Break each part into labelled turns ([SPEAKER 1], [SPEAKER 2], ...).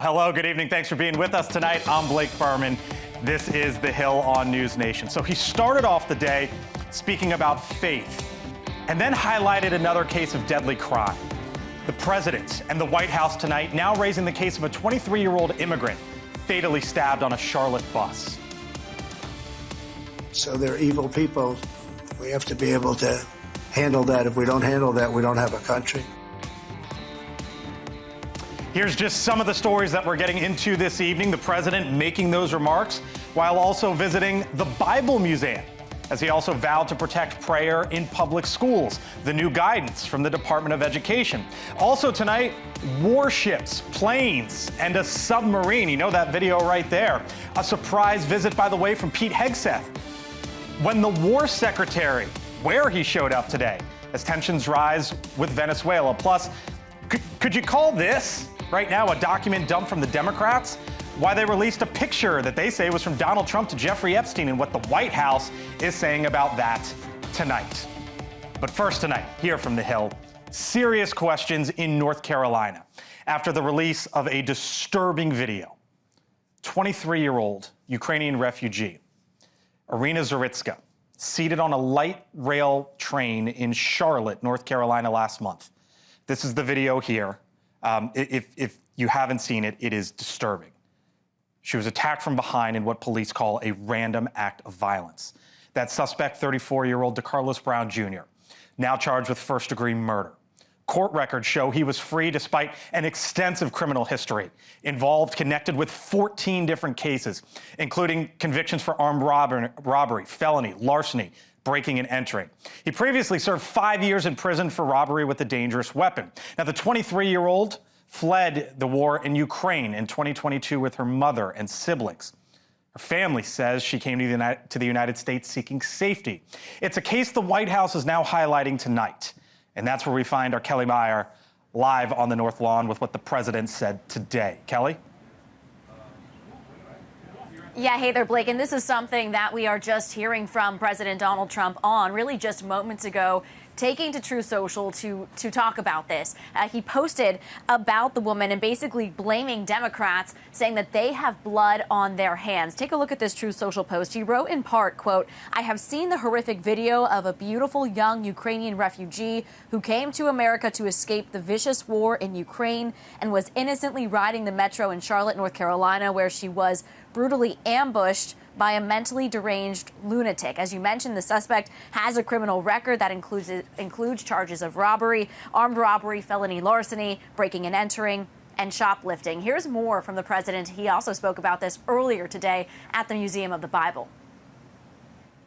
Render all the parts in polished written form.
[SPEAKER 1] Hello, good evening. Thanks for being with us tonight. I'm Blake Burman. This is The Hill on News Nation. So he started off the day speaking about faith and then highlighted another case of deadly crime. The president and the White House tonight now raising the case of a 23-year-old immigrant fatally stabbed on a Charlotte bus.
[SPEAKER 2] So they're evil people. We have to be able to handle that. If we don't handle that, we don't have a country.
[SPEAKER 1] Here's just some of the stories that we're getting into this evening. The president making those remarks while also visiting the Bible Museum, as he also vowed to protect prayer in public schools. The new guidance from the Department of Education. Also tonight, warships, planes, and a submarine. You know that video right there. A surprise visit, by the way, from Pete Hegseth, when the war secretary, where he showed up today, as tensions rise with Venezuela. Plus, could you call this right now a document dump from the Democrats? Why they released a picture that they say was from Donald Trump to Jeffrey Epstein, and what the White House is saying about that tonight. But first tonight, here from The Hill, serious questions in North Carolina after the release of a disturbing video. 23-year-old Ukrainian refugee, Irina Zaritska, seated on a light rail train in Charlotte, North Carolina last month. This is the video here. If you haven't seen it, it is disturbing. She was attacked from behind in what police call a random act of violence. That suspect, 34-year-old DeCarlos Brown Jr., now charged with first-degree murder. Court records show he was free despite an extensive criminal history, connected with 14 different cases, including convictions for armed robbery, felony, larceny, breaking and entering. He previously served 5 years in prison for robbery with a dangerous weapon. Now, the 23-year-old fled the war in Ukraine in 2022 with her mother and siblings. Her family says she came to the United States seeking safety. It's a case the White House is now highlighting tonight. And that's where we find our Kelly Meyer live on the North Lawn with what the president said today. Kelly?
[SPEAKER 3] Yeah, hey there, Blake. And this is something that we are just hearing from President Donald Trump on really just moments ago, taking to Truth Social to talk about this. He posted about the woman and basically blaming Democrats, saying that they have blood on their hands. Take a look at this Truth Social post. He wrote in part, quote, "I have seen the horrific video of a beautiful young Ukrainian refugee who came to America to escape the vicious war in Ukraine and was innocently riding the metro in Charlotte, North Carolina, where she was brutally ambushed by a mentally deranged lunatic." As you mentioned, the suspect has a criminal record that includes charges of robbery, armed robbery, felony larceny, breaking and entering, and shoplifting. Here's more from the president. He also spoke about this earlier today at the Museum of the Bible.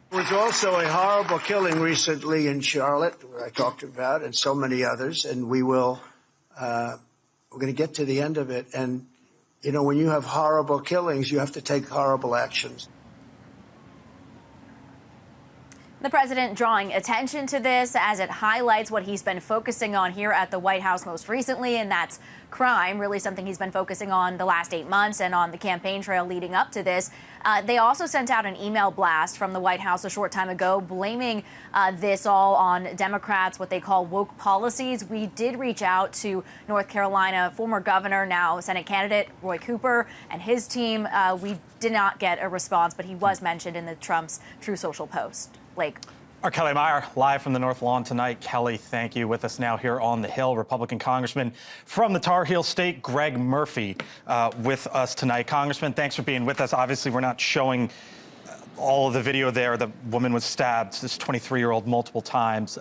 [SPEAKER 2] There was also a horrible killing recently in Charlotte, where I talked about, and so many others, and we're going to get to the end of it. And you know, when you have horrible killings, you have to take horrible actions.
[SPEAKER 3] The president drawing attention to this as it highlights what he's been focusing on here at the White House most recently, and that's crime, really something he's been focusing on the last 8 months and on the campaign trail leading up to this. They also sent out an email blast from the White House a short time ago, blaming this all on Democrats, what they call woke policies. We did reach out to North Carolina former governor, now Senate candidate Roy Cooper, and his team. We did not get a response, but he was mentioned in the Trump's Truth Social post. Blake.
[SPEAKER 1] Our Kelly Meyer, live from the North Lawn tonight. Kelly, thank you. With us now here on the Hill, Republican Congressman from the Tar Heel State, Greg Murphy, with us tonight. Congressman, thanks for being with us. Obviously, we're not showing all of the video there. The woman was stabbed, this 23-year-old, multiple times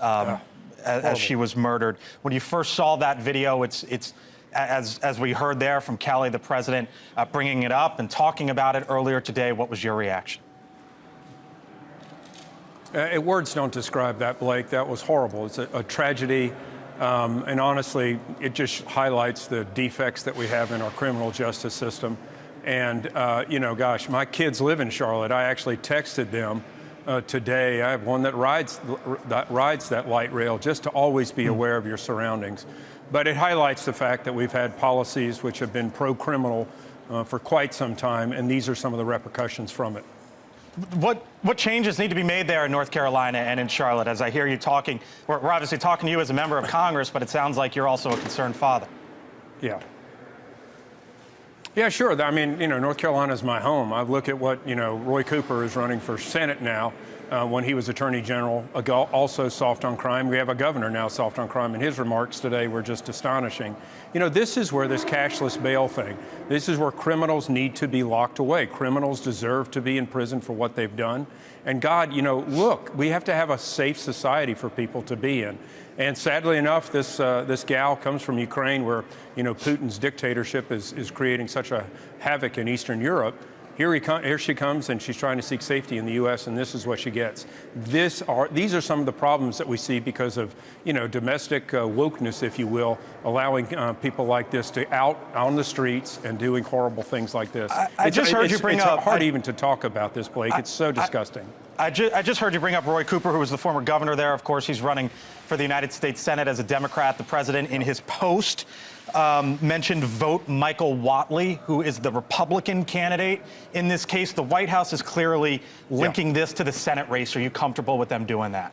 [SPEAKER 1] as she was murdered. When you first saw that video, it's as we heard there from Kelly, the president, bringing it up and talking about it earlier today. What was your reaction?
[SPEAKER 4] Words don't describe that, Blake. That was horrible. It's a tragedy. And honestly, it just highlights the defects that we have in our criminal justice system. And, you know, gosh, my kids live in Charlotte. I actually texted them today. I have one that rides that light rail, just to always be aware of your surroundings. But it highlights the fact that we've had policies which have been pro-criminal for quite some time, and these are some of the repercussions from it.
[SPEAKER 1] What changes need to be made there in North Carolina and in Charlotte? As I hear you talking, we're obviously talking to you as a member of Congress, but it sounds like you're also a concerned father.
[SPEAKER 4] Yeah. Yeah, sure. I mean, North Carolina is my home. I look at what, Roy Cooper is running for Senate now. When he was Attorney General, also soft on crime. We have a governor now soft on crime, and his remarks today were just astonishing. This is where this cashless bail thing, this is where criminals need to be locked away. Criminals deserve to be in prison for what they've done. And God, look, we have to have a safe society for people to be in. And sadly enough, this gal comes from Ukraine, where, Putin's dictatorship is creating such a havoc in Eastern Europe. Here she comes, and she's trying to seek safety in the U.S., and this is what she gets. These are some of the problems that we see because of, domestic wokeness, if you will, allowing people like this to out on the streets and doing horrible things like this.
[SPEAKER 1] I just heard you bring up.
[SPEAKER 4] It's hard even to talk about this, Blake. It's so disgusting.
[SPEAKER 1] I just heard you bring up Roy Cooper, who was the former governor there. Of course, he's running for the United States Senate as a Democrat. The president, in his post, mentioned vote Michael Whatley, who is the Republican candidate in this case. The White House is clearly linking this to the Senate race. Are you comfortable with them doing that?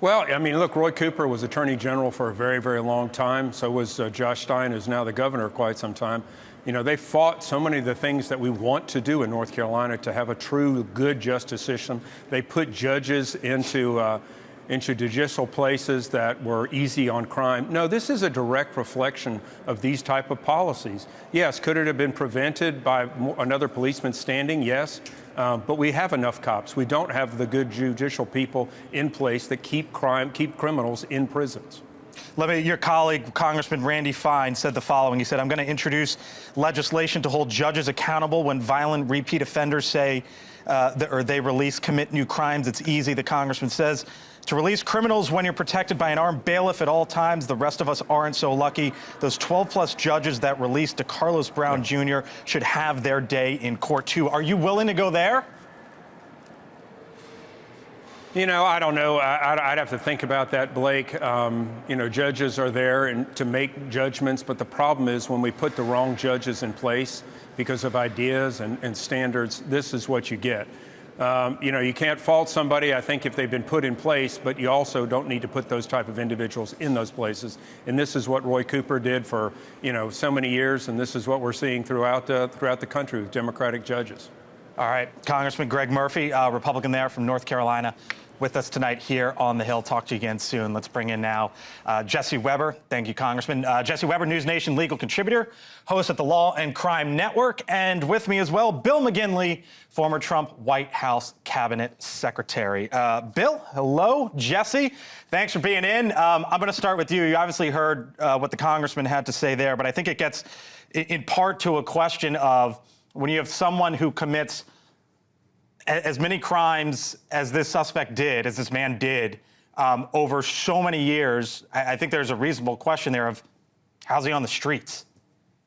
[SPEAKER 4] Well, I mean, look, Roy Cooper was Attorney General for a very, very long time. So was Josh Stein, who's now the governor quite some time. They fought so many of the things that we want to do in North Carolina to have a true good justice system. They put judges into judicial places that were easy on crime. No, this is a direct reflection of these type of policies. Yes, could it have been prevented by another policeman standing? Yes, but we have enough cops. We don't have the good judicial people in place that keep criminals in prisons.
[SPEAKER 1] Your colleague, Congressman Randy Fine, said the following. He said, I'm going to introduce legislation to hold judges accountable when violent repeat offenders say commit new crimes. It's easy, the congressman says, to release criminals when you're protected by an armed bailiff at all times. The rest of us aren't so lucky. Those 12-plus judges that released DeCarlos Brown Jr. should have their day in court, too. Are you willing to go there?
[SPEAKER 4] I don't know. I'd have to think about that, Blake. Judges are there to make judgments, but the problem is when we put the wrong judges in place because of ideas and standards, this is what you get. You can't fault somebody, I think, if they've been put in place, but you also don't need to put those type of individuals in those places. And this is what Roy Cooper did for, so many years, and this is what we're seeing throughout the country with Democratic judges.
[SPEAKER 1] All right. Congressman Greg Murphy, Republican there from North Carolina, with us tonight here on the Hill. Talk to you again soon. Let's bring in now Jesse Weber. Thank you, Congressman. Jesse Weber, NewsNation legal contributor, host at the Law and Crime Network, and with me as well, Bill McGinley, former Trump White House Cabinet Secretary. Bill, hello. Jesse, thanks for being in. I'm going to start with you. You obviously heard what the congressman had to say there, but I think it gets in part to a question of when you have someone who commits as many crimes as this suspect did, as this man did, over so many years, I think there's a reasonable question there of how's he on the streets?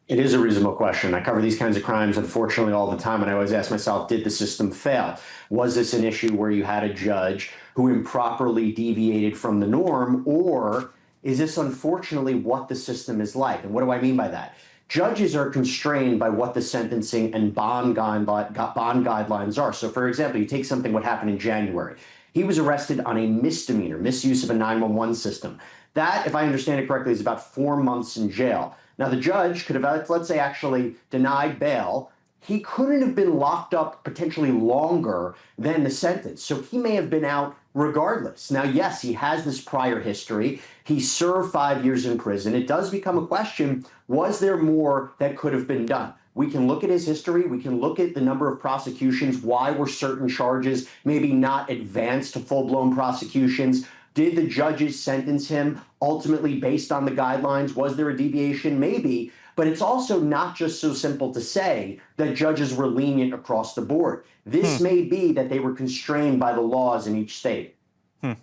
[SPEAKER 5] It is a reasonable question. I cover these kinds of crimes, unfortunately, all the time, and I always ask myself, did the system fail? Was this an issue where you had a judge who improperly deviated from the norm, or is this unfortunately what the system is like? And what do I mean by that? Judges are constrained by what the sentencing and bond guidelines are. So, for example, you take something what happened in January. He was arrested on a misdemeanor, misuse of a 911 system. That, if I understand it correctly, is about 4 months in jail. Now, the judge could have, let's say, actually denied bail. He couldn't have been locked up potentially longer than the sentence. So he may have been out regardless. Now, yes, he has this prior history. He served 5 years in prison. It does become a question, was there more that could have been done? We can look at his history. We can look at the number of prosecutions. Why were certain charges maybe not advanced to full-blown prosecutions? Did the judges sentence him ultimately based on the guidelines? Was there a deviation? Maybe. But it's also not just so simple to say that judges were lenient across the board. This may be that they were constrained by the laws in each state.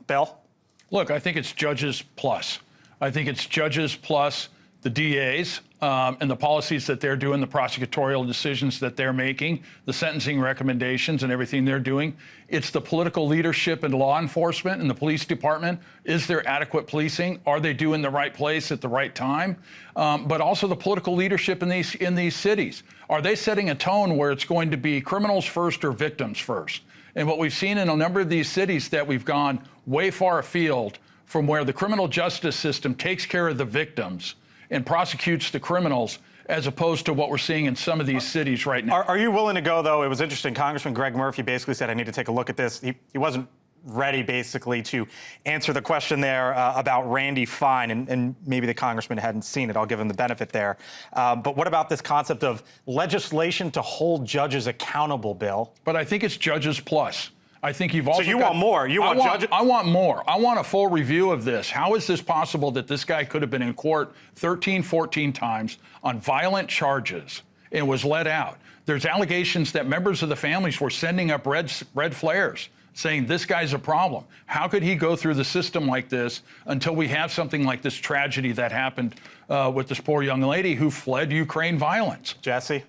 [SPEAKER 1] Bill?
[SPEAKER 6] Look, I think it's judges plus. I think it's judges plus the DAs and the policies that they're doing, the prosecutorial decisions that they're making, the sentencing recommendations and everything they're doing. It's the political leadership and law enforcement and the police department. Is there adequate policing? Are they doing the right place at the right time? But also the political leadership in these cities. Are they setting a tone where it's going to be criminals first or victims first? And what we've seen in a number of these cities that we've gone way far afield from where the criminal justice system takes care of the victims and prosecutes the criminals, as opposed to what we're seeing in some of these cities right now.
[SPEAKER 1] Are you willing to go, though? It was interesting. Congressman Greg Murphy basically said, I need to take a look at this. He wasn't ready, basically, to answer the question there about Randy Fine, and maybe the congressman hadn't seen it. I'll give him the benefit there. But what about this concept of legislation to hold judges accountable, Bill?
[SPEAKER 6] But I think it's judges plus. I think you've also
[SPEAKER 1] So you want more? You want judges?
[SPEAKER 6] I want more. I want a full review of this. How is this possible that this guy could have been in court 13, 14 times on violent charges and was let out? There's allegations that members of the families were sending up red flares saying this guy's a problem. How could he go through the system like this until we have something like this tragedy that happened with this poor young lady who fled Ukraine violence?
[SPEAKER 1] Jesse?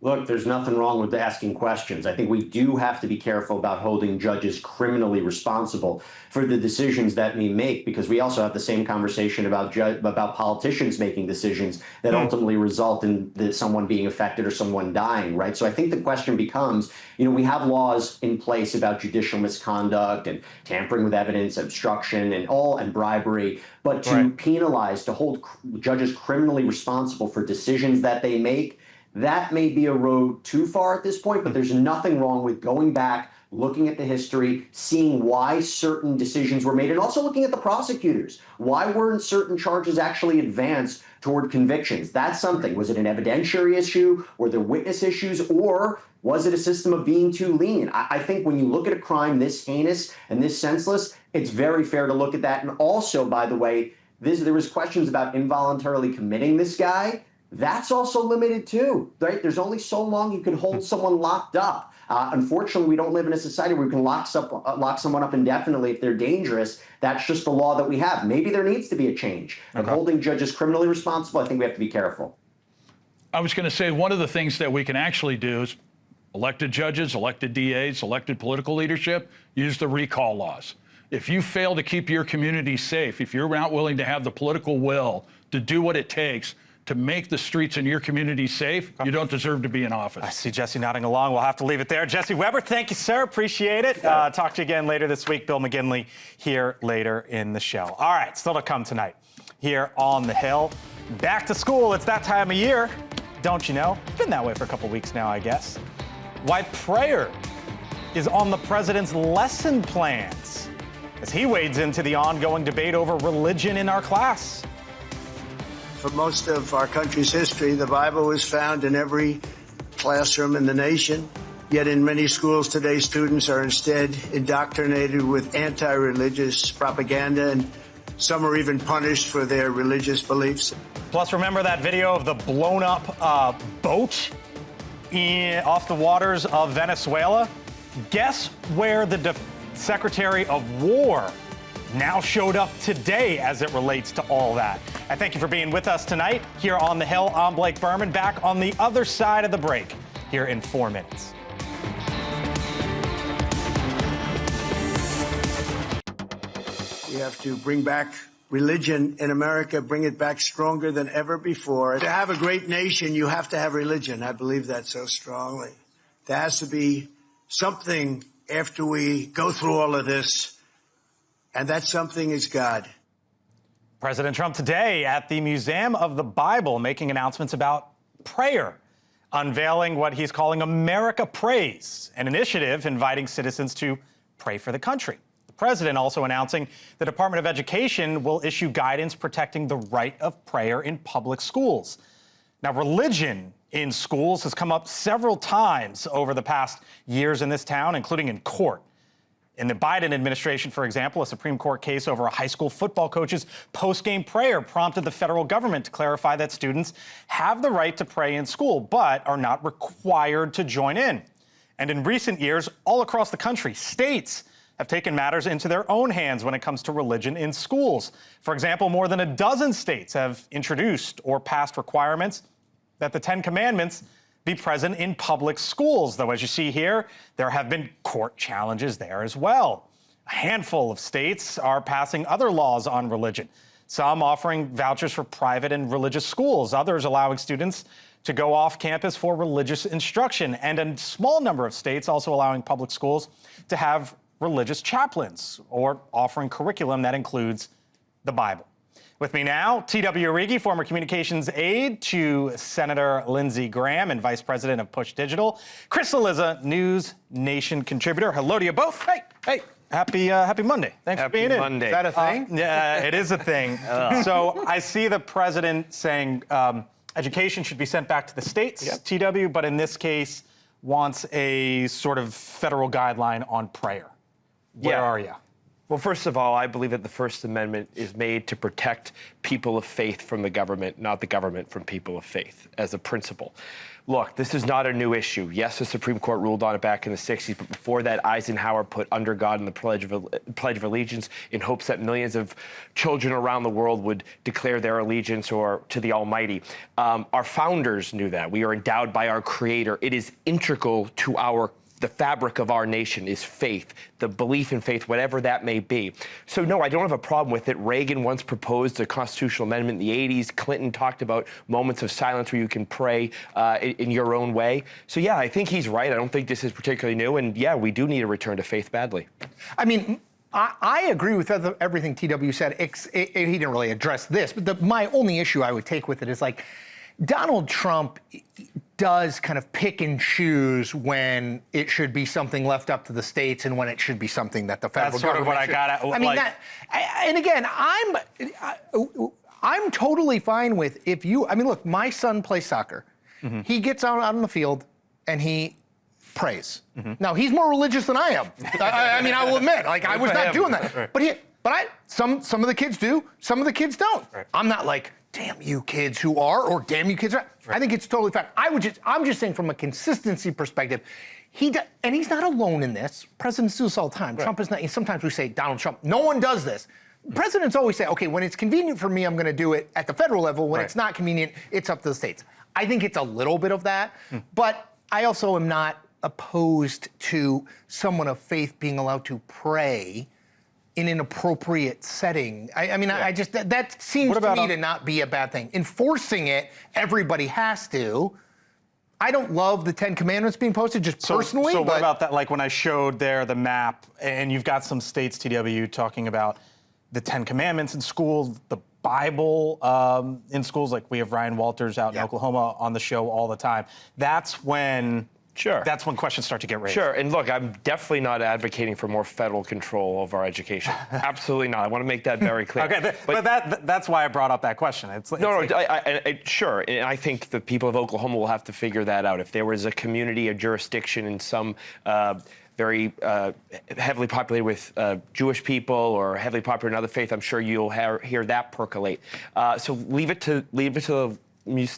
[SPEAKER 5] Look, there's nothing wrong with asking questions. I think we do have to be careful about holding judges criminally responsible for the decisions that we make, because we also have the same conversation about politicians making decisions that ultimately result in someone being affected or someone dying, right? So I think the question becomes, we have laws in place about judicial misconduct and tampering with evidence, obstruction, and bribery, but to penalize, to hold judges criminally responsible for decisions that they make, that may be a road too far at this point, but there's nothing wrong with going back, looking at the history, seeing why certain decisions were made, and also looking at the prosecutors. Why weren't certain charges actually advanced toward convictions? That's something. Was it an evidentiary issue? Were there witness issues? Or was it a system of being too lenient? I think when you look at a crime this heinous and this senseless, it's very fair to look at that. And also, by the way, there was questions about involuntarily committing this guy. That's also limited too, right? There's only so long you can hold someone locked up. Unfortunately, we don't live in a society where we can lock someone up indefinitely if they're dangerous. That's just the law that we have. Maybe there needs to be a change. And holding judges criminally responsible, I think we have to be careful.
[SPEAKER 6] I was going to say one of the things that we can actually do is elected judges, elected DAs, elected political leadership, use the recall laws. If you fail to keep your community safe, if you're not willing to have the political will to do what it takes to make the streets in your community safe, you don't deserve to be in office.
[SPEAKER 1] I see Jesse nodding along. We'll have to leave it there. Jesse Weber, thank you, sir. Appreciate it. Talk to you again later this week. Bill McGinley here later in the show. All right, still to come tonight here on the Hill. Back to school. It's that time of year. Don't you know? It's been that way for a couple weeks now, I guess. Why prayer is on the president's lesson plans as he wades into the ongoing debate over religion in our class.
[SPEAKER 2] For most of our country's history, the Bible was found in every classroom in the nation. Yet in many schools today, students are instead indoctrinated with anti-religious propaganda, and some are even punished for their religious beliefs.
[SPEAKER 1] Plus, remember that video of the blown up boat off the waters of Venezuela? Guess where the Secretary of War now showed up today as it relates to all that. I thank you for being with us tonight here on The Hill. I'm Blake Burman, back on the other side of the break here in 4 minutes.
[SPEAKER 2] We have to bring back religion in America, bring it back stronger than ever before. To have a great nation, you have to have religion. I believe that so strongly. There has to be something after we go through all of this, and that something is God.
[SPEAKER 1] President Trump today at the Museum of the Bible making announcements about prayer, unveiling what he's calling America Prays, an initiative inviting citizens to pray for the country. The president also announcing the Department of Education will issue guidance protecting the right of prayer in public schools. Now, religion in schools has come up several times over the past years in this town, including in court. In the Biden administration, for example, a Supreme Court case over a high school football coach's post-game prayer prompted the federal government to clarify that students have the right to pray in school, but are not required to join in. And in recent years, all across the country, states have taken matters into their own hands when it comes to religion in schools. For example, more than a dozen states have introduced or passed requirements that the Ten Commandments be present in public schools, though, as you see here, there have been court challenges there as well. A handful of states are passing other laws on religion, some offering vouchers for private and religious schools, others allowing students to go off campus for religious instruction, and a small number of states also allowing public schools to have religious chaplains or offering curriculum that includes the Bible. With me now, T.W. Origi, former communications aide to Senator Lindsey Graham and Vice President of Push Digital. Chris Cillizza, News Nation contributor. Hello to you both. Hey. Happy Monday. Thanks for being in.
[SPEAKER 7] Happy Monday.
[SPEAKER 8] Is that a thing?
[SPEAKER 1] Yeah, it is a thing. So I see the president saying education should be sent back to the states, TW, but in this case wants a sort of federal guideline on prayer. Where are you?
[SPEAKER 7] Well, first of all, I believe that the First Amendment is made to protect people of faith from the government, not the government from people of faith, as a principle. Look, this is not a new issue. Yes, the Supreme Court ruled on it back in the 60s, but before that, Eisenhower put under God in the Pledge of Allegiance in hopes that millions of children around the world would declare their allegiance to the Almighty. Our founders knew that. We are endowed by our Creator. It is integral to the fabric of our nation is faith, the belief in faith, whatever that may be. So no, I don't have a problem with it. Reagan once proposed a constitutional amendment in the 80s. Clinton talked about moments of silence where you can pray in your own way. So yeah, I think he's right. I don't think this is particularly new. And yeah, we do need a return to faith badly.
[SPEAKER 8] I mean, I agree with everything TW said. He didn't really address this, but my only issue I would take with it is like, Donald Trump does kind of pick and choose when it should be something left up to the states and when it should be something that the federal
[SPEAKER 1] government. That's sort of what I got at.
[SPEAKER 8] I mean, and again, I'm totally fine with if you. I mean, look, my son plays soccer. Mm-hmm. He gets out on the field and he prays. Mm-hmm. Now he's more religious than I am. I mean, I will admit, like I was not doing that. Right. But some of the kids do, some of the kids don't. Right. I'm not like, damn you kids who are, or damn you kids who are. Right. I think it's totally fine. I'm just saying from a consistency perspective, and he's not alone in this. Presidents do this all the time. Right. Trump is not. Sometimes we say Donald Trump. No one does this. Presidents always say, okay, when it's convenient for me, I'm going to do it at the federal level. When it's not convenient, it's up to the states. I think it's a little bit of that, but I also am not opposed to someone of faith being allowed to pray in an appropriate setting. I mean, I just, that seems to me to not be a bad thing. Enforcing it, everybody has to. I don't love the 10 Commandments being posted, just personally.
[SPEAKER 1] So what about that, like when I showed there the map, and you've got some states, TW, talking about the 10 Commandments in schools, the Bible in schools, like we have Ryan Walters out in Oklahoma on the show all the time. That's when questions start to get raised.
[SPEAKER 7] Sure, and look, I'm definitely not advocating for more federal control of our education. Absolutely not. I want to make that very clear.
[SPEAKER 1] Okay, but that's why I brought up that question.
[SPEAKER 7] Sure, and I think the people of Oklahoma will have to figure that out. If there was a community, a jurisdiction in some very heavily populated with Jewish people or heavily populated in other faith, I'm sure you'll hear that percolate. So leave it to the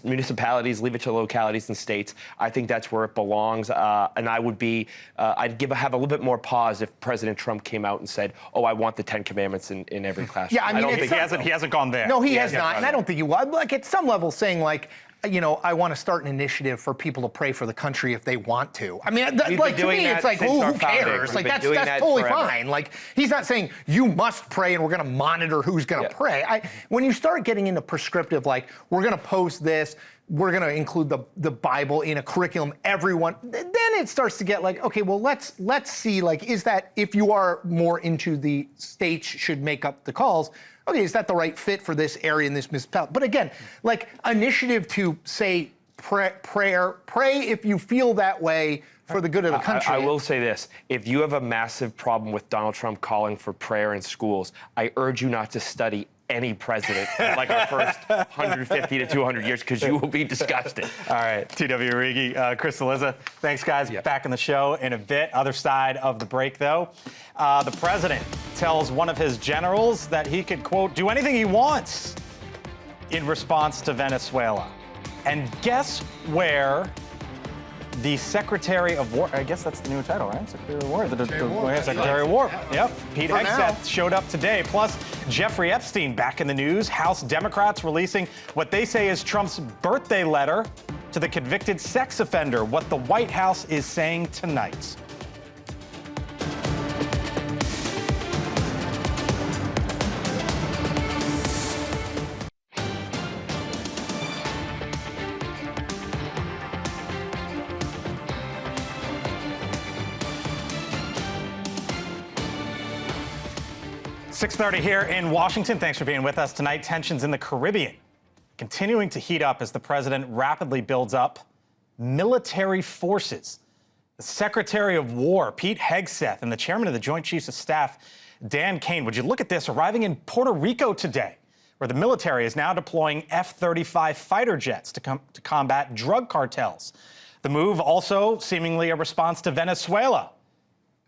[SPEAKER 7] municipalities, leave it to localities and states. I think that's where it belongs. And I would be, I'd have a little bit more pause if President Trump came out and said, "Oh, I want the 10 Commandments in every classroom."
[SPEAKER 8] Yeah, I mean,
[SPEAKER 1] don't think he hasn't gone there.
[SPEAKER 8] No, he has not, and I don't think he would. Like at some level, saying like, you know, I want to start an initiative for people to pray for the country if they want to. I mean, like to me, it's like, who cares? Like that's totally fine. Like he's not saying you must pray and we're going to monitor who's going to pray. When you start getting into prescriptive, like we're going to post this, we're going to include the Bible in a curriculum, everyone, then it starts to get like, okay, well, let's see, like, is that, if you are more into the states should make up the calls, okay, is that the right fit for this area in this municipality? But again, like initiative to say pray if you feel that way for the good of the country.
[SPEAKER 7] I will say this. If you have a massive problem with Donald Trump calling for prayer in schools, I urge you not to study any president like our first 150 to 200 years, because you will be disgusted.
[SPEAKER 1] All right, T.W. Origi, Chris Cillizza, thanks, guys. Back in the show in a bit. Other side of the break, though. The president tells one of his generals that he could, quote, do anything he wants in response to Venezuela. And guess where the Secretary of War, I guess that's the new title, right? Secretary of War. Secretary of War. Yep. Pete Hegseth showed up today. Plus, Jeffrey Epstein back in the news. House Democrats releasing what they say is Trump's birthday letter to the convicted sex offender. What the White House is saying tonight. 6:30 here in Washington. Thanks for being with us tonight. Tensions in the Caribbean continuing to heat up as the president rapidly builds up military forces. The Secretary of War, Pete Hegseth, and the chairman of the Joint Chiefs of Staff, Dan Kane, would you look at this, arriving in Puerto Rico today, where the military is now deploying F-35 fighter jets to combat drug cartels. The move also seemingly a response to Venezuela,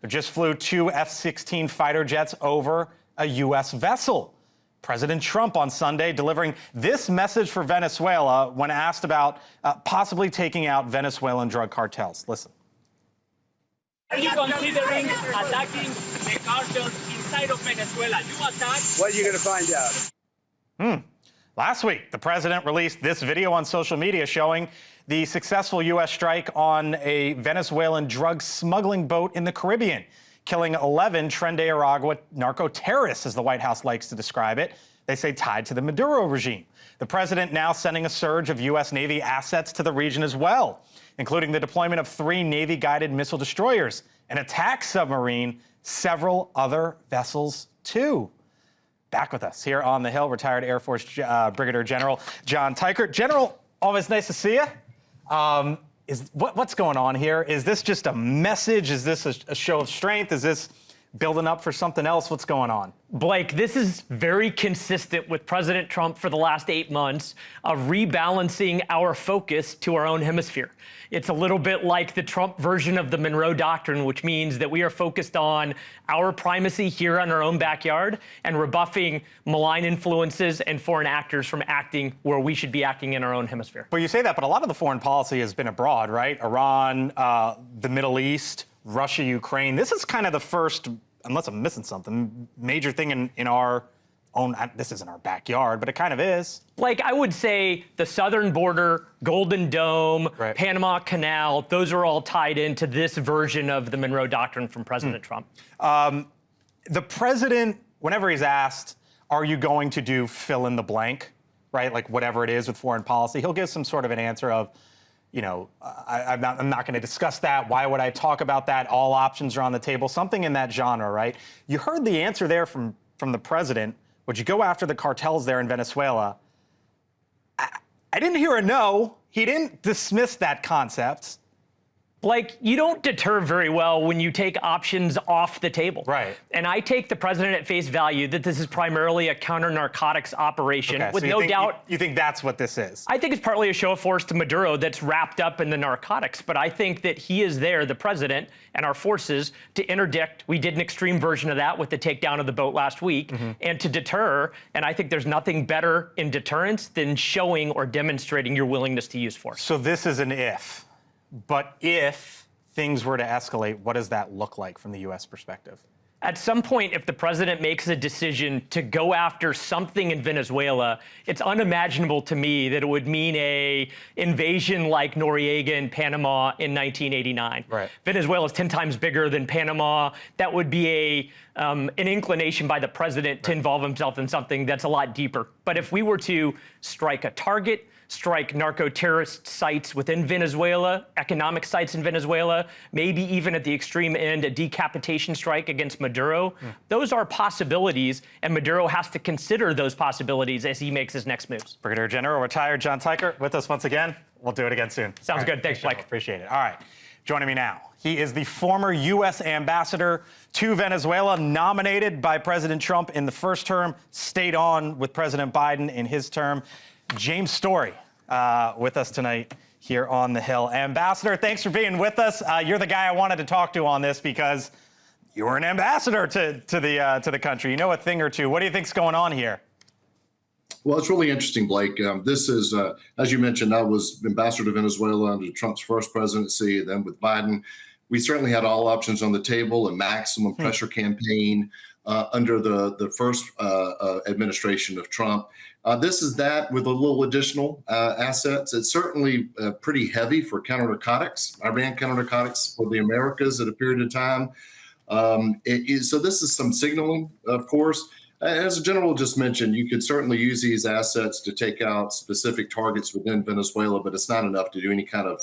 [SPEAKER 1] who just flew 2 F-16 fighter jets over a U.S. vessel. President Trump on Sunday delivering this message for Venezuela when asked about possibly taking out Venezuelan drug cartels. Listen.
[SPEAKER 9] Are you considering attacking the cartels inside of Venezuela? You attack.
[SPEAKER 2] What are you going to find out?
[SPEAKER 1] Last week, the president released this video on social media showing the successful U.S. strike on a Venezuelan drug smuggling boat in the Caribbean, killing 11 Tren de Aragua narco-terrorists, as the White House likes to describe it. They say tied to the Maduro regime. The president now sending a surge of U.S. Navy assets to the region as well, including the deployment of 3 Navy-guided missile destroyers, an attack submarine, several other vessels too. Back with us here on the Hill, retired Air Force Brigadier General John Teichert. General, always nice to see you. What's going on here? Is this just a message? Is this a show of strength? Is this building up for something else? What's going on?
[SPEAKER 10] Blake, this is very consistent with President Trump for the last 8 months of rebalancing our focus to our own hemisphere. It's a little bit like the Trump version of the Monroe Doctrine, which means that we are focused on our primacy here in our own backyard and rebuffing malign influences and foreign actors from acting where we should be acting in our own hemisphere.
[SPEAKER 1] Well, you say that, but a lot of the foreign policy has been abroad, right? Iran, the Middle East, Russia, Ukraine. This is kind of the first, unless I'm missing something, major thing in our own, this isn't our backyard, but it kind of is.
[SPEAKER 10] Like, I would say the southern border, Golden Dome,
[SPEAKER 1] right.
[SPEAKER 10] Panama Canal, those are all tied into this version of the Monroe Doctrine from President Trump.
[SPEAKER 1] The president, whenever he's asked, are you going to do fill in the blank, right? Like whatever it is with foreign policy, he'll give some sort of an answer of, you know, I'm not going to discuss that. Why would I talk about that? All options are on the table. Something in that genre, right? You heard the answer there from the president. Would you go after the cartels there in Venezuela? I didn't hear a no. He didn't dismiss that concept.
[SPEAKER 10] Blake, you don't deter very well when you take options off the table.
[SPEAKER 1] Right.
[SPEAKER 10] And I take the president at face value that this is primarily a counter-narcotics operation,
[SPEAKER 1] Okay,
[SPEAKER 10] with
[SPEAKER 1] so
[SPEAKER 10] no doubt.
[SPEAKER 1] You think that's what this is?
[SPEAKER 10] I think it's partly a show of force to Maduro that's wrapped up in the narcotics, but I think that he is there, the president, and our forces, to interdict. We did an extreme version of that with the takedown of the boat last week, and to deter. And I think there's nothing better in deterrence than showing or demonstrating your willingness to use force.
[SPEAKER 1] So this is an if. But if things were to escalate, what does that look like from the U.S. perspective?
[SPEAKER 10] At some point, if the president makes a decision to go after something in Venezuela, it's unimaginable to me that it would mean a invasion like Noriega in Panama in 1989.
[SPEAKER 1] Right.
[SPEAKER 10] Venezuela is 10 times bigger than Panama. That would be an inclination by the president to involve himself in something that's a lot deeper. But if we were to strike a target, strike narco-terrorist sites within Venezuela, economic sites in Venezuela, maybe even at the extreme end, a decapitation strike against Maduro. Those are possibilities, and Maduro has to consider those possibilities as he makes his next moves.
[SPEAKER 1] Brigadier General, retired John Teichert, with us once again. We'll do it again soon.
[SPEAKER 10] Sounds good. Thanks, Blake.
[SPEAKER 1] Appreciate it. All right. Joining me now, he is the former U.S. ambassador to Venezuela, nominated by President Trump in the first term, stayed on with President Biden in his term. James Story with us tonight here on the Hill. Ambassador, thanks for being with us. You're the guy I wanted to talk to on this because you were an ambassador to the country. You know a thing or two. What do you think's going on here?
[SPEAKER 11] Well, it's really interesting, Blake. This is, as you mentioned, I was ambassador to Venezuela under Trump's first presidency, then with Biden. We certainly had all options on the table, a maximum pressure campaign under the first administration of Trump. This is that with a little additional assets. It's certainly pretty heavy for counter-narcotics. I ran counter-narcotics for the Americas at a period of time. So this is some signaling, of course. As the general just mentioned, you could certainly use these assets to take out specific targets within Venezuela, but it's not enough to do any kind of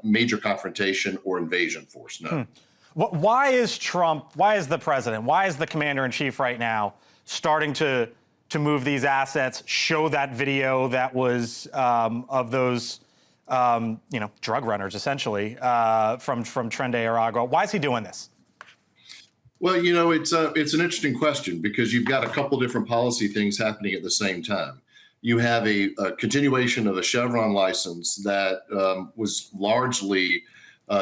[SPEAKER 11] major confrontation or invasion force, no.
[SPEAKER 1] Why is Trump, why is the president, why is the commander-in-chief right now starting to move these assets, show that video that was of those, drug runners, essentially, from Tren de Aragua? Why is he doing this?
[SPEAKER 11] Well, it's an interesting question because you've got a couple different policy things happening at the same time. You have a continuation of a Chevron license that was largely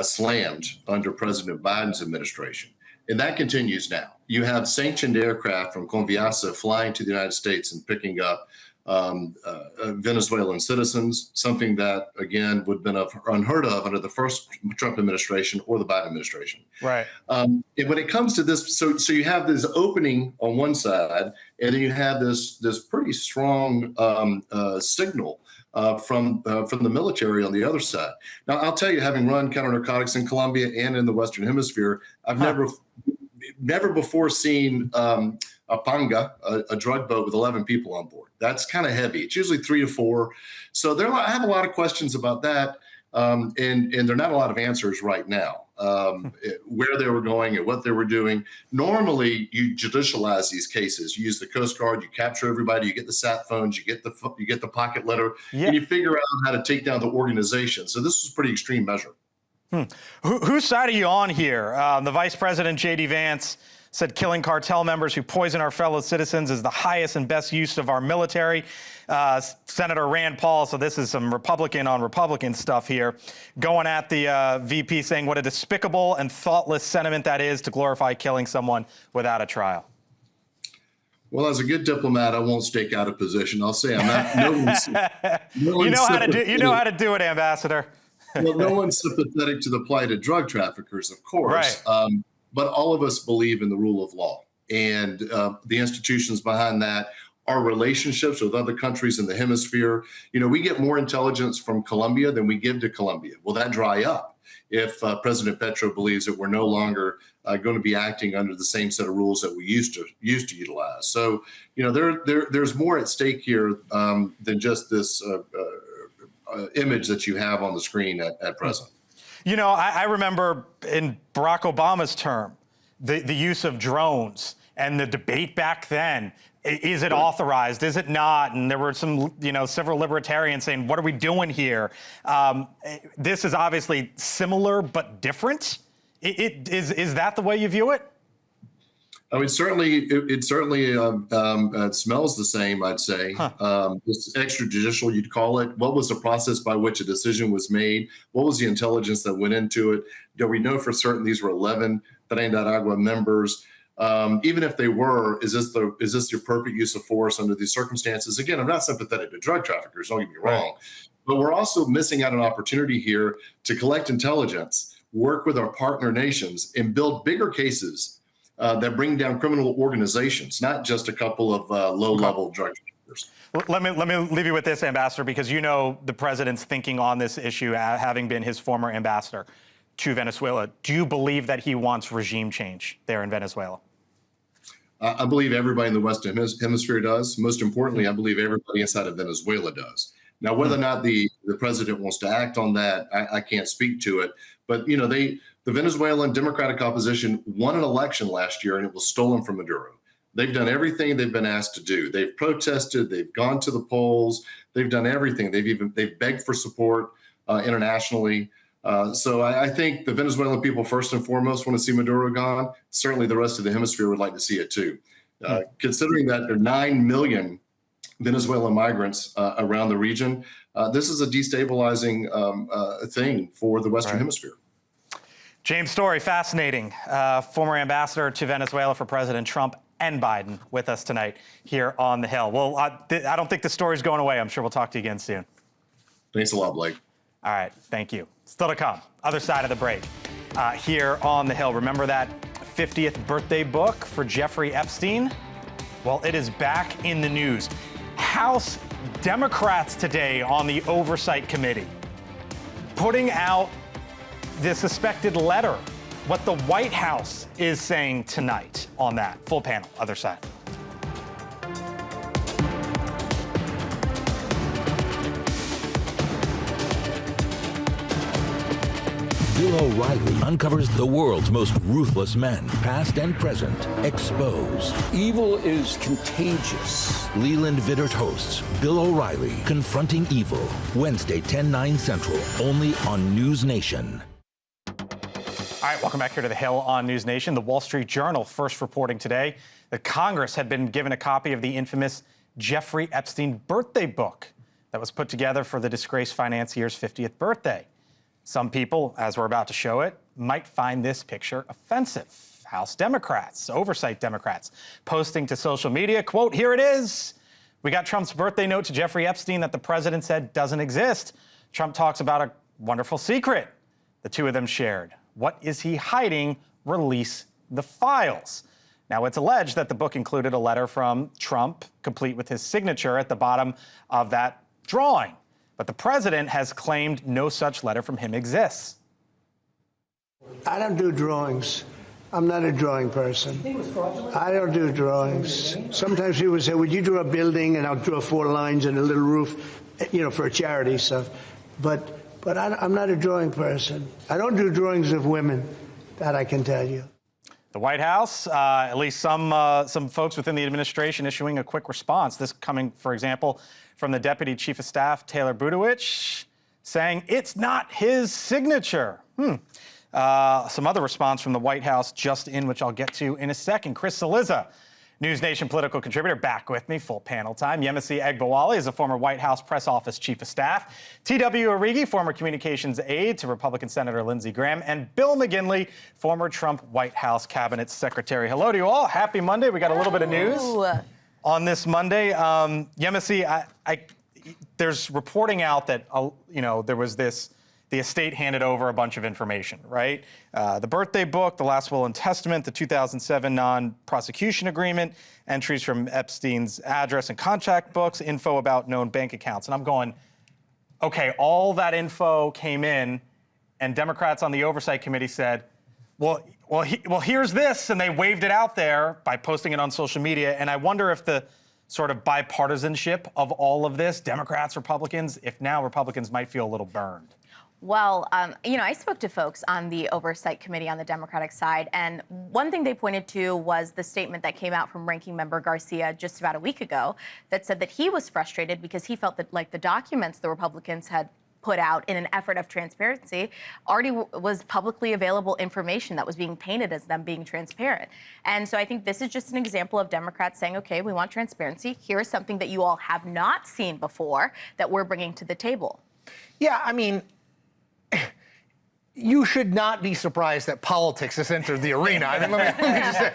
[SPEAKER 11] slammed under President Biden's administration. And that continues now. You have sanctioned aircraft from Conviasa flying to the United States and picking up Venezuelan citizens, something that, again, would have been unheard of under the first Trump administration or the Biden administration.
[SPEAKER 1] Right.
[SPEAKER 11] And when it comes to this, so you have this opening on one side, and then you have this pretty strong signal from the military on the other side. Now, I'll tell you, having run counter-narcotics in Colombia and in the Western Hemisphere, I've never before seen a panga, a drug boat with 11 people on board. That's kind of heavy. It's usually 3 to 4. So I have a lot of questions about that, and there are not a lot of answers right now. Where they were going and what they were doing. Normally, you judicialize these cases. You use the Coast Guard, you capture everybody, you get the sat phones, you get the pocket letter, and you figure out how to take down the organization. So this was a pretty extreme measure.
[SPEAKER 1] Whose side are you on here? The Vice President, J.D. Vance, said killing cartel members who poison our fellow citizens is the highest and best use of our military. Senator Rand Paul, so this is some Republican on Republican stuff here, going at the VP, saying what a despicable and thoughtless sentiment that is to glorify killing someone without a trial.
[SPEAKER 11] Well, as a good diplomat, I won't stake out a position. I'll say I'm not.
[SPEAKER 1] You know how to do it, Ambassador.
[SPEAKER 11] Well, no one's sympathetic to the plight of drug traffickers, of course. Right. But all of us believe in the rule of law, and the institutions behind that are relationships with other countries in the hemisphere. We get more intelligence from Colombia than we give to Colombia. Will that dry up if President Petro believes that we're no longer going to be acting under the same set of rules that we used to utilize? So, there's more at stake here than just this image that you have on the screen at present.
[SPEAKER 1] I remember in Barack Obama's term, the use of drones and the debate back then. Is it authorized? Is it not? And there were some, several libertarians saying, what are we doing here? This is obviously similar but different. Is that the way you view it?
[SPEAKER 11] I mean, certainly, it smells the same, I'd say. It's extrajudicial, you'd call it. What was the process by which a decision was made? What was the intelligence that went into it? Do we know for certain these were 11 Tren de Aragua members? Even if they were, is this the appropriate use of force under these circumstances? Again, I'm not sympathetic to drug traffickers, don't get me wrong. But we're also missing out an opportunity here to collect intelligence, work with our partner nations, and build bigger cases that bring down criminal organizations, not just a couple of low-level drug traffickers.
[SPEAKER 1] Let me leave you with this, Ambassador, because the president's thinking on this issue, having been his former ambassador to Venezuela. Do you believe that he wants regime change there in Venezuela?
[SPEAKER 11] I believe everybody in the Western Hemisphere does. Most importantly, I believe everybody inside of Venezuela does. Now, whether or not the president wants to act on that, I can't speak to it. But, the Venezuelan Democratic opposition won an election last year, and it was stolen from Maduro. They've done everything they've been asked to do. They've protested. They've gone to the polls. They've done everything. They've begged for support internationally. So I think the Venezuelan people, first and foremost, want to see Maduro gone. Certainly the rest of the hemisphere would like to see it too. Considering that there are 9 million Venezuelan migrants around the region, this is a destabilizing thing for the Western Hemisphere.
[SPEAKER 1] James Story, fascinating. Former ambassador to Venezuela for President Trump and Biden with us tonight here on the Hill. Well, I don't think the story's going away. I'm sure we'll talk to you again soon.
[SPEAKER 11] Thanks a lot, Blake.
[SPEAKER 1] All right, thank you. Still to come, other side of the break here on the Hill. Remember that 50th birthday book for Jeffrey Epstein? Well, it is back in the news. House Democrats today on the Oversight Committee putting out the suspected letter, what the White House is saying tonight on that. Full panel, other side.
[SPEAKER 12] Bill O'Reilly uncovers the world's most ruthless men, past and present, exposed.
[SPEAKER 13] Evil is contagious.
[SPEAKER 12] Leland Vittert hosts Bill O'Reilly, Confronting Evil, Wednesday, 10/9 Central, only on News Nation.
[SPEAKER 1] All right, welcome back here to The Hill on News Nation. The Wall Street Journal first reporting today that Congress had been given a copy of the infamous Jeffrey Epstein birthday book that was put together for the disgraced financier's 50th birthday. Some people, as we're about to show it, might find this picture offensive. House Democrats, Oversight Democrats, posting to social media, quote, "Here it is. We got Trump's birthday note to Jeffrey Epstein that the president said doesn't exist. Trump talks about a wonderful secret the two of them shared. What is he hiding? Release the files." Now, it's alleged that the book included a letter from Trump, complete with his signature at the bottom of that drawing. But the president has claimed no such letter from him exists.
[SPEAKER 2] I don't do drawings. I'm not a drawing person. I don't do drawings. Sometimes people say, would you draw a building? And I'll draw 4 lines and a little roof, you know, for a charity stuff. But I'm not a drawing person. I don't do drawings of women. That I can tell you.
[SPEAKER 1] The White House, at least some folks within the administration, issuing a quick response. This coming, for example, from the Deputy Chief of Staff, Taylor Budowich, saying it's not his signature. Some other response from the White House just in, which I'll get to in a second. Chris Cillizza, News Nation political contributor, back with me, full panel time. Yemisi Egbawali is a former White House press office chief of staff. T.W. Origi, former communications aide to Republican Senator Lindsey Graham. And Bill McGinley, former Trump White House cabinet secretary. Hello to you all. Happy Monday. We got a little bit of news on this Monday. Yemisi, there's reporting out that, there was the estate handed over a bunch of information, right? The birthday book, the last will and testament, the 2007 non-prosecution agreement, entries from Epstein's address and contact books, info about known bank accounts. And I'm going, okay, all that info came in, and Democrats on the Oversight Committee said, well, here's this, and they waved it out there by posting it on social media. And I wonder if the sort of bipartisanship of all of this, Democrats, Republicans, if now Republicans might feel a little burned.
[SPEAKER 14] Well, I spoke to folks on the Oversight Committee on the Democratic side, and one thing they pointed to was the statement that came out from Ranking Member Garcia just about a week ago that said that he was frustrated because he felt that, like, the documents the Republicans had put out in an effort of transparency already was publicly available information that was being painted as them being transparent. And so I think this is just an example of Democrats saying, okay, we want transparency. Here is something that you all have not seen before that we're bringing to the table.
[SPEAKER 8] Yeah, I mean, you should not be surprised that politics has entered the arena. I mean, let me just say,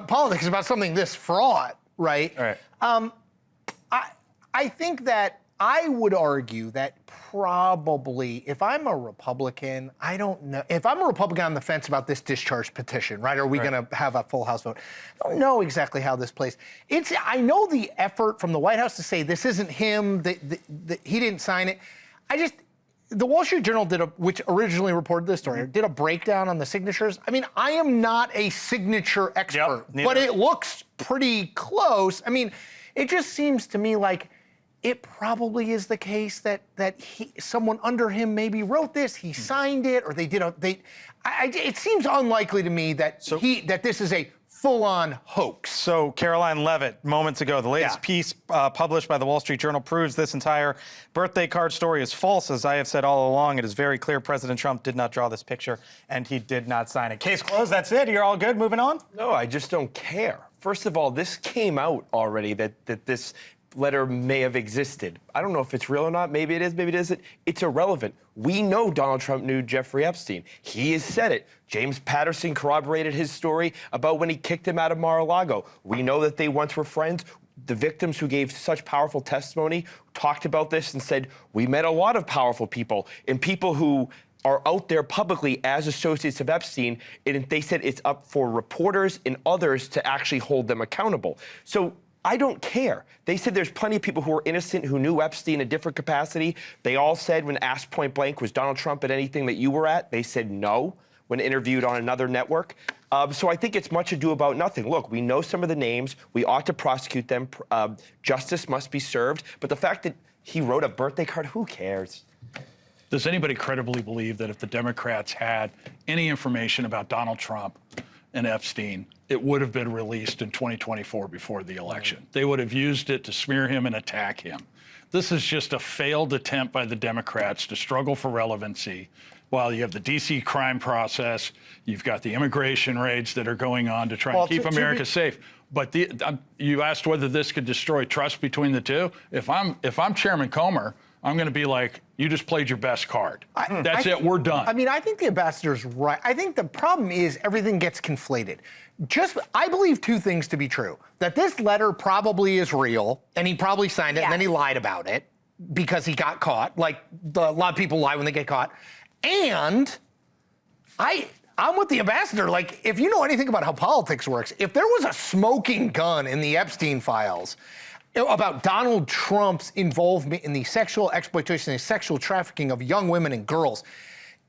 [SPEAKER 8] politics is about something this fraught, right?
[SPEAKER 1] Right.
[SPEAKER 8] I think that I would argue that probably if I'm a Republican, I don't know. If I'm a Republican on the fence about this discharge petition, right? Are we going to have a full House vote? I don't know exactly how this plays. I know the effort from the White House to say this isn't him, he didn't sign it. The Wall Street Journal which originally reported this story, did a breakdown on the signatures. I mean, I am not a signature expert, but it looks pretty close. I mean, it just seems to me like it probably is the case that someone under him maybe wrote this, he signed it, or it seems unlikely to me that this is a full-on hoax.
[SPEAKER 1] So Caroline Levitt, moments ago, the latest piece published by the Wall Street Journal proves this entire birthday card story is false. As I have said all along, it is very clear President Trump did not draw this picture, and he did not sign it. Case closed. That's it. You're all good. Moving on?
[SPEAKER 7] No, I just don't care. First of all, this came out already that this letter may have existed. I don't know if it's real or not. Maybe it is, maybe it isn't. It's irrelevant. We know Donald Trump knew Jeffrey Epstein. He has said it. James Patterson corroborated his story about when he kicked him out of Mar-a-Lago. We know that they once were friends. The victims who gave such powerful testimony talked about this and said, we met a lot of powerful people and people who are out there publicly as associates of Epstein, and they said it's up for reporters and others to actually hold them accountable. So I don't care. They said there's plenty of people who are innocent who knew Epstein in a different capacity. They all said when asked point blank, was Donald Trump at anything that you were at? They said no when interviewed on another network. So I think it's much ado about nothing. Look, we know some of the names. We ought to prosecute them. Justice must be served. But the fact that he wrote a birthday card, who cares?
[SPEAKER 6] Does anybody credibly believe that if the Democrats had any information about Donald Trump and Epstein, it would have been released in 2024 before the election? They would have used it to smear him and attack him. This is just a failed attempt by the Democrats to struggle for relevancy. While you have the D.C. crime process, you've got the immigration raids that are going on to try and keep America safe. But you asked whether this could destroy trust between the two. If I'm Chairman Comer, I'm going to be like, you just played your best card. That's it. We're done.
[SPEAKER 8] I mean, I think the ambassador's right. I think the problem is everything gets conflated. I believe two things to be true: that this letter probably is real, and he probably signed it, and then he lied about it because he got caught. Like a lot of people lie when they get caught. And I'm with the ambassador. Like, if you know anything about how politics works, if there was a smoking gun in the Epstein files about Donald Trump's involvement in the sexual exploitation and sexual trafficking of young women and girls,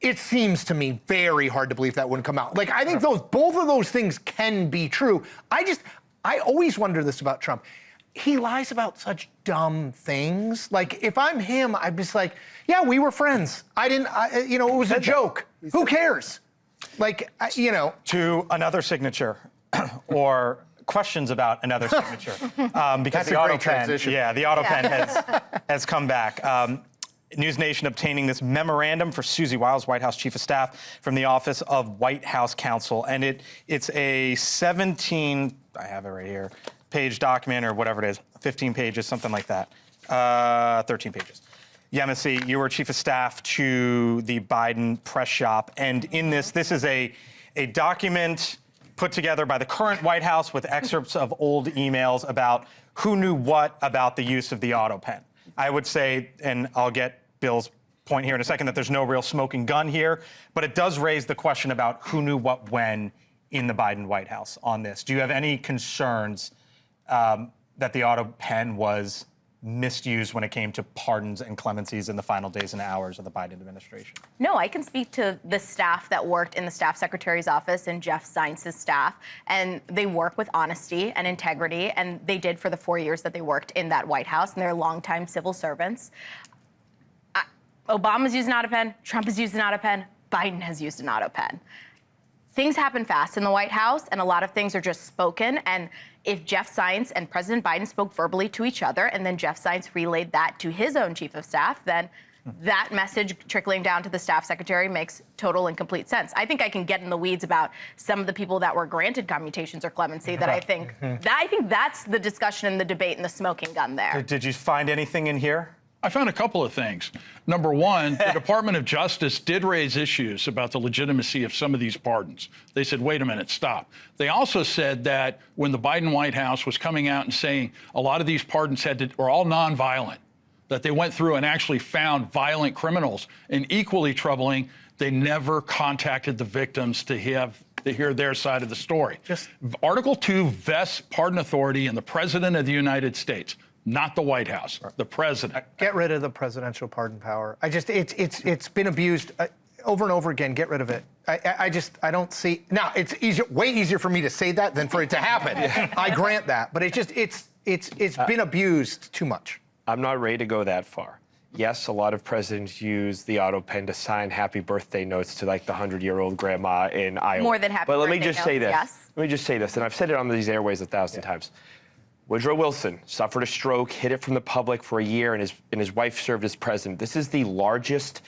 [SPEAKER 8] it seems to me very hard to believe that wouldn't come out. Like, I think both of those things can be true. I always wonder this about Trump. He lies about such dumb things. Like, if I'm him, I'd be like, yeah, we were friends. It was a joke. Who cares? Like,
[SPEAKER 1] To another signature or questions about another signature. Because
[SPEAKER 8] That's
[SPEAKER 1] the
[SPEAKER 8] a
[SPEAKER 1] auto
[SPEAKER 8] great
[SPEAKER 1] pen,
[SPEAKER 8] transition.
[SPEAKER 1] the auto pen has come back. NewsNation obtaining this memorandum for Susie Wiles, White House Chief of Staff, from the Office of White House Counsel. And it's a 17, I have it right here, page document or whatever it is, 15 pages, something like that, 13 pages. Yemisi, you were Chief of Staff to the Biden press shop. And in this is a document put together by the current White House with excerpts of old emails about who knew what about the use of the auto pen. I would say, and I'll get Bill's point here in a second, that there's no real smoking gun here, but it does raise the question about who knew what when in the Biden White House on this. Do you have any concerns that the auto pen was misused when it came to pardons and clemencies in the final days and hours of the Biden administration?
[SPEAKER 14] No, I can speak to the staff that worked in the staff secretary's office and Jeff Zients' staff, and they work with honesty and integrity, and they did for the 4 years that they worked in that White House, and they're longtime civil servants. Obama's used an auto pen, Trump has used an auto pen, Biden has used an auto pen. Things happen fast in the White House, and a lot of things are just spoken. And if Jeff Zients and President Biden spoke verbally to each other, and then Jeff Zients relayed that to his own chief of staff, then that message trickling down to the staff secretary makes total and complete sense. I think I can get in the weeds about some of the people that were granted commutations or clemency that I think that's the discussion and the debate and the smoking gun there.
[SPEAKER 1] Did you find anything in here?
[SPEAKER 6] I found a couple of things. Number one, the Department of Justice did raise issues about the legitimacy of some of these pardons. They said, wait a minute, stop. They also said that when the Biden White House was coming out and saying a lot of these pardons were all nonviolent, that they went through and actually found violent criminals. And equally troubling, they never contacted the victims to hear their side of the story. Article 2 vests pardon authority in the President of the United States. Not the White House, the president.
[SPEAKER 8] Get rid of the presidential pardon power. It's been abused over and over again. Get rid of it. I don't see. Now it's way easier for me to say that than for it to happen. I grant that, but it's been abused too much.
[SPEAKER 7] I'm not ready to go that far. Yes, a lot of presidents use the auto pen to sign happy birthday notes to like the 100-year-old grandma in Iowa.
[SPEAKER 14] More than happy
[SPEAKER 7] But let
[SPEAKER 14] birthday
[SPEAKER 7] me just
[SPEAKER 14] notes,
[SPEAKER 7] say this.
[SPEAKER 14] yes.
[SPEAKER 7] Let me just say this, and I've said it on these airways 1,000 times. Woodrow Wilson suffered a stroke, hid it from the public for a year, and his wife served as president. This is the largest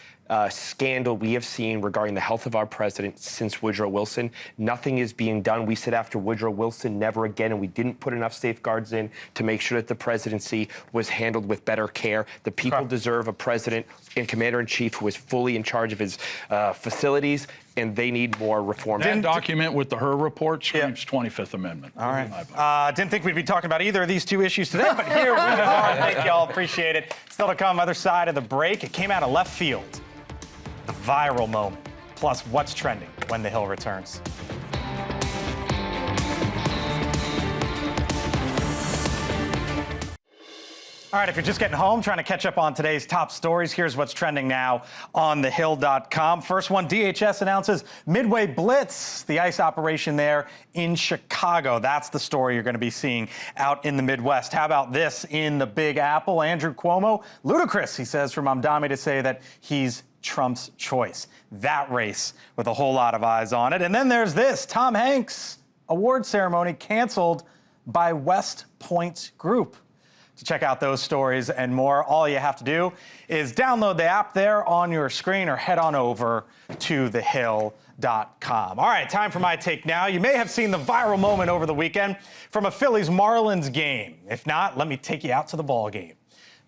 [SPEAKER 7] scandal we have seen regarding the health of our president since Woodrow Wilson. Nothing is being done. We said after Woodrow Wilson, never again, and we didn't put enough safeguards in to make sure that the presidency was handled with better care. The people deserve a president and commander-in-chief who is fully in charge of his facilities, and they need more reform.
[SPEAKER 6] That document with the Her report screams 25th Amendment.
[SPEAKER 1] All right. Didn't think we'd be talking about either of these two issues today, but here we are. Thank y'all. Appreciate it. Still to come, other side of the break. It came out of left field. The viral moment. Plus, what's trending when The Hill returns. All right, if you're just getting home, trying to catch up on today's top stories, here's what's trending now on thehill.com. First one, DHS announces Midway Blitz, the ICE operation there in Chicago. That's the story you're going to be seeing out in the Midwest. How about this in the Big Apple? Andrew Cuomo, ludicrous, he says, for Mamdani to say that he's Trump's choice. That race with a whole lot of eyes on it. And then there's this, Tom Hanks award ceremony canceled by West Point Group. To check out those stories and more, all you have to do is download the app there on your screen or head on over to thehill.com. All right, time for my take now. You may have seen the viral moment over the weekend from a Phillies-Marlins game. If not, let me take you out to the ball game.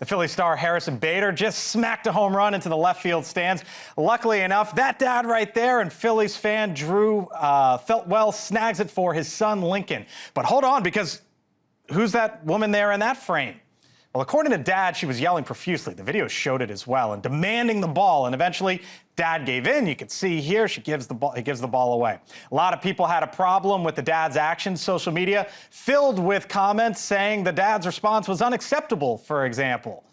[SPEAKER 1] The Philly star Harrison Bader just smacked a home run into the left field stands. Luckily enough, that dad right there and Phillies fan Drew Feltwell snags it for his son Lincoln. But hold on, because who's that woman there in that frame? Well, according to Dad, she was yelling profusely. The video showed it as well, and demanding the ball. And eventually, Dad gave in. You can see here he gives the ball away. A lot of people had a problem with the dad's actions. Social media filled with comments saying the dad's response was unacceptable, for example.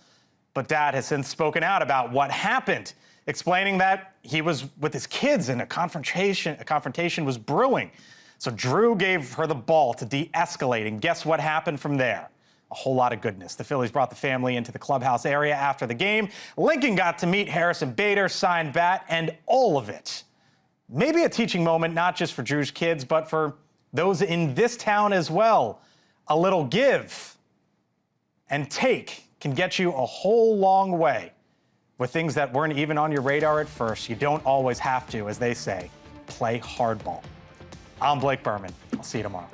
[SPEAKER 1] But Dad has since spoken out about what happened, explaining that he was with his kids and a confrontation was brewing. So Drew gave her the ball to de-escalate, and guess what happened from there? A whole lot of goodness. The Phillies brought the family into the clubhouse area after the game. Lincoln got to meet Harrison Bader, signed bat, and all of it. Maybe a teaching moment, not just for Drew's kids, but for those in this town as well. A little give and take can get you a whole long way with things that weren't even on your radar at first. You don't always have to, as they say, play hardball. I'm Blake Burman. I'll see you tomorrow.